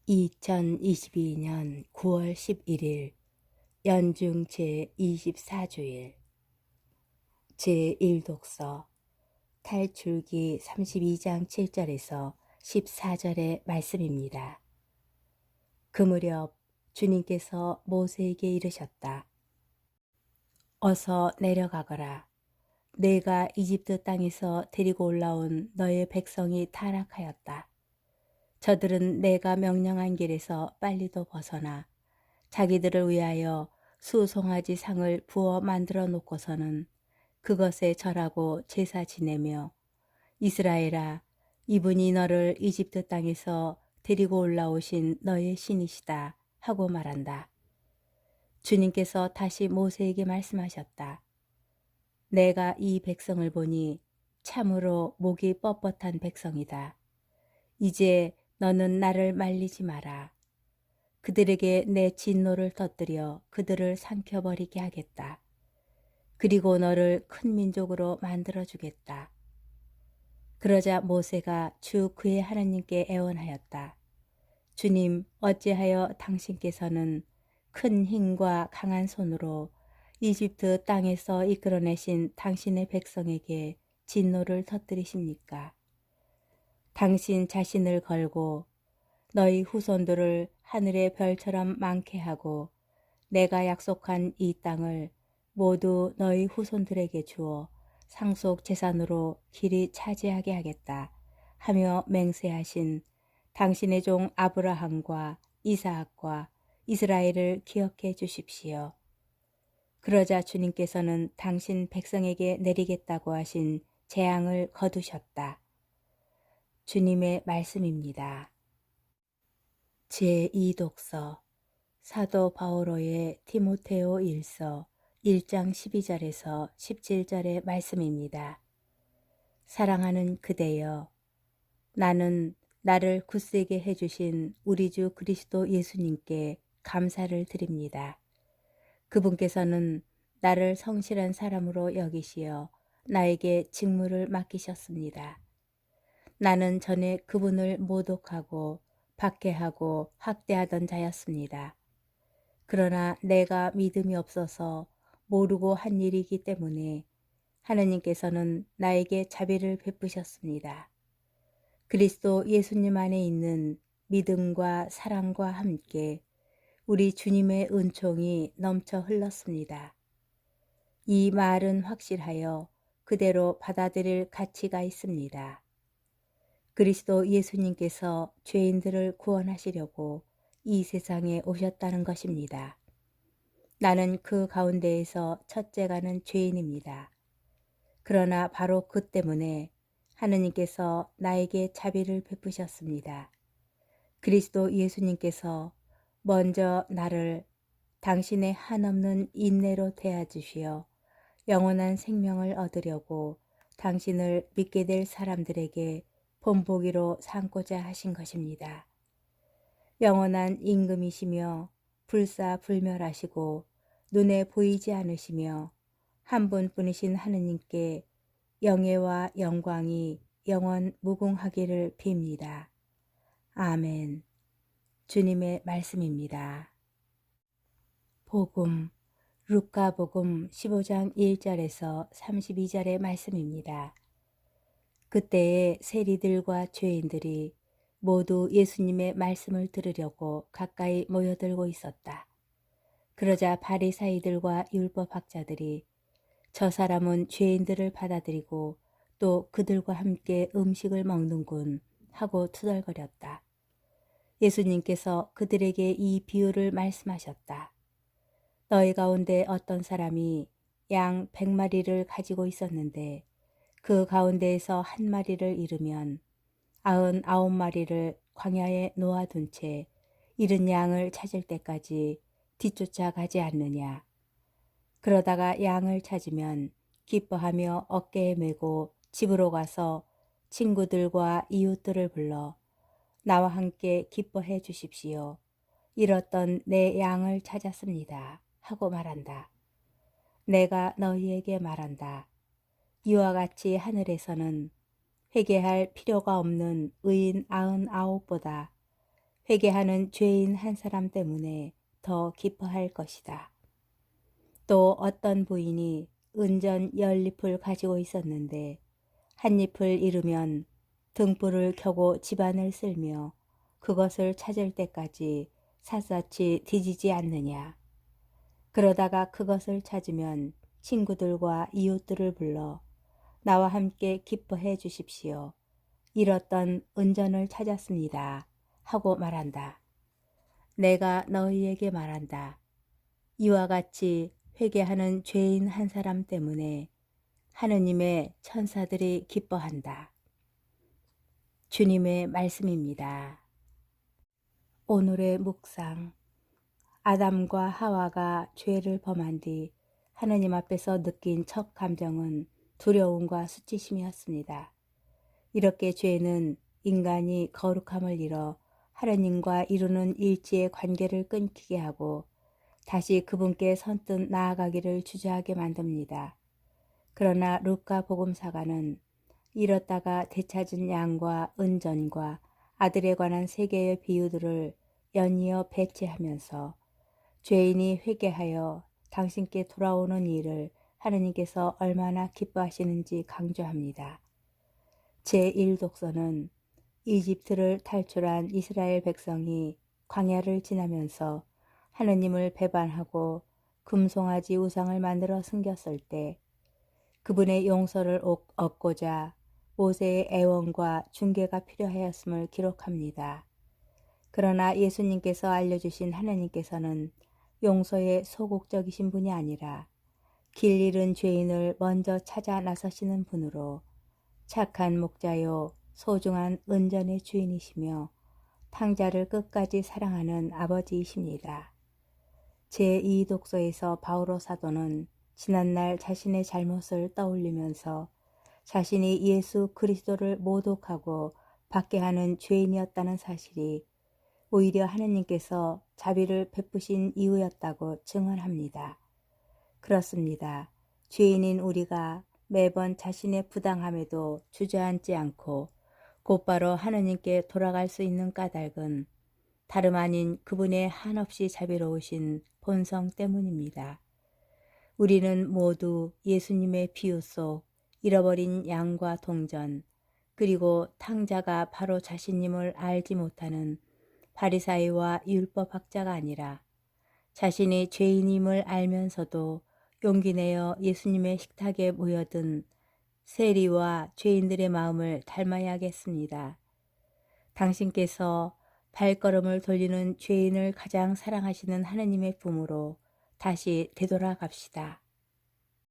2022년 9월 11일 연중 제24주일 제1독서 탈출기 32장 7절에서 14절의 말씀입니다. 그 무렵 주님께서 모세에게 이르셨다. 어서 내려가거라. 내가 이집트 땅에서 데리고 올라온 너의 백성이 타락하였다. 저들은 내가 명령한 길에서 빨리도 벗어나 자기들을 위하여 수송아지 상을 부어 만들어 놓고서는 그것에 절하고 제사 지내며 이스라엘아, 이분이 너를 이집트 땅에서 데리고 올라오신 너의 신이시다 하고 말한다. 주님께서 다시 모세에게 말씀하셨다. 내가 이 백성을 보니 참으로 목이 뻣뻣한 백성이다. 이제 너는 나를 말리지 마라. 그들에게 내 진노를 터뜨려 그들을 삼켜버리게 하겠다. 그리고 너를 큰 민족으로 만들어주겠다. 그러자 모세가 주 그의 하나님께 애원하였다. 주님, 어찌하여 당신께서는 큰 힘과 강한 손으로 이집트 땅에서 이끌어내신 당신의 백성에게 진노를 터뜨리십니까? 당신 자신을 걸고 너희 후손들을 하늘의 별처럼 많게 하고 내가 약속한 이 땅을 모두 너희 후손들에게 주어 상속 재산으로 길이 차지하게 하겠다 하며 맹세하신 당신의 종 아브라함과 이사학과 이스라엘을 기억해 주십시오. 그러자 주님께서는 당신 백성에게 내리겠다고 하신 재앙을 거두셨다. 주님의 말씀입니다. 제2독서 사도 바오로의 디모테오 1서 1장 12절에서 17절의 말씀입니다. 사랑하는 그대여, 나는 나를 굳세게 해주신 우리 주 그리스도 예수님께 감사를 드립니다. 그분께서는 나를 성실한 사람으로 여기시어 나에게 직무를 맡기셨습니다. 나는 전에 그분을 모독하고 박해하고 학대하던 자였습니다. 그러나 내가 믿음이 없어서 모르고 한 일이기 때문에 하느님께서는 나에게 자비를 베푸셨습니다. 그리스도 예수님 안에 있는 믿음과 사랑과 함께 우리 주님의 은총이 넘쳐 흘렀습니다. 이 말은 확실하여 그대로 받아들일 가치가 있습니다. 그리스도 예수님께서 죄인들을 구원하시려고 이 세상에 오셨다는 것입니다. 나는 그 가운데에서 첫째가는 죄인입니다. 그러나 바로 그 때문에 하느님께서 나에게 자비를 베푸셨습니다. 그리스도 예수님께서 먼저 나를 당신의 한없는 인내로 대하주시어 영원한 생명을 얻으려고 당신을 믿게 될 사람들에게 본보기로 삼고자 하신 것입니다. 영원한 임금이시며 불사불멸하시고 눈에 보이지 않으시며 한 분뿐이신 하느님께 영예와 영광이 영원 무궁하기를 빕니다. 아멘. 주님의 말씀입니다. 복음 루카복음 15장 1절에서 32절의 말씀입니다. 그때에 세리들과 죄인들이 모두 예수님의 말씀을 들으려고 가까이 모여들고 있었다. 그러자 바리사이들과 율법학자들이 저 사람은 죄인들을 받아들이고 또 그들과 함께 음식을 먹는군 하고 투덜거렸다. 예수님께서 그들에게 이 비유를 말씀하셨다. 너희 가운데 어떤 사람이 양 100마리를 가지고 있었는데 그 가운데에서 한 마리를 잃으면 99마리를 광야에 놓아둔 채 잃은 양을 찾을 때까지 뒤쫓아 가지 않느냐. 그러다가 양을 찾으면 기뻐하며 어깨에 메고 집으로 가서 친구들과 이웃들을 불러 나와 함께 기뻐해 주십시오. 잃었던 내 양을 찾았습니다. 하고 말한다. 내가 너희에게 말한다. 이와 같이 하늘에서는 회개할 필요가 없는 의인 99보다 회개하는 죄인 한 사람 때문에 더 기뻐할 것이다. 또 어떤 부인이 은전 10잎을 가지고 있었는데 한 잎을 잃으면 등불을 켜고 집안을 쓸며 그것을 찾을 때까지 샅샅이 뒤지지 않느냐. 그러다가 그것을 찾으면 친구들과 이웃들을 불러 나와 함께 기뻐해 주십시오. 잃었던 은전을 찾았습니다. 하고 말한다. 내가 너희에게 말한다. 이와 같이 회개하는 죄인 한 사람 때문에 하느님의 천사들이 기뻐한다. 주님의 말씀입니다. 오늘의 묵상. 아담과 하와가 죄를 범한 뒤 하느님 앞에서 느낀 첫 감정은 두려움과 수치심이었습니다. 이렇게 죄는 인간이 거룩함을 잃어 하느님과 이루는 일지의 관계를 끊기게 하고 다시 그분께 선뜻 나아가기를 주저하게 만듭니다. 그러나 루카 복음사가는 잃었다가 되찾은 양과 은전과 아들에 관한 세 개의 비유들을 연이어 배치하면서 죄인이 회개하여 당신께 돌아오는 일을 하느님께서 얼마나 기뻐하시는지 강조합니다. 제1독서는 이집트를 탈출한 이스라엘 백성이 광야를 지나면서 하느님을 배반하고 금송아지 우상을 만들어 숨겼을 때 그분의 용서를 얻고자 모세의 애원과 중개가 필요하였음을 기록합니다. 그러나 예수님께서 알려주신 하나님께서는 용서에 소극적이신 분이 아니라 길 잃은 죄인을 먼저 찾아 나서시는 분으로 착한 목자요 소중한 은전의 주인이시며 탕자를 끝까지 사랑하는 아버지이십니다. 제2독서에서 바오로 사도는 지난날 자신의 잘못을 떠올리면서 자신이 예수 그리스도를 모독하고 박해하는 죄인이었다는 사실이 오히려 하느님께서 자비를 베푸신 이유였다고 증언합니다. 그렇습니다. 죄인인 우리가 매번 자신의 부당함에도 주저앉지 않고 곧바로 하느님께 돌아갈 수 있는 까닭은 다름 아닌 그분의 한없이 자비로우신 본성 때문입니다. 우리는 모두 예수님의 비유 속 잃어버린 양과 동전 그리고 탕자가 바로 자신임을 알지 못하는 바리사이와 율법학자가 아니라 자신이 죄인임을 알면서도 용기 내어 예수님의 식탁에 모여든 세리와 죄인들의 마음을 닮아야겠습니다. 당신께서 발걸음을 돌리는 죄인을 가장 사랑하시는 하느님의 품으로 다시 되돌아갑시다.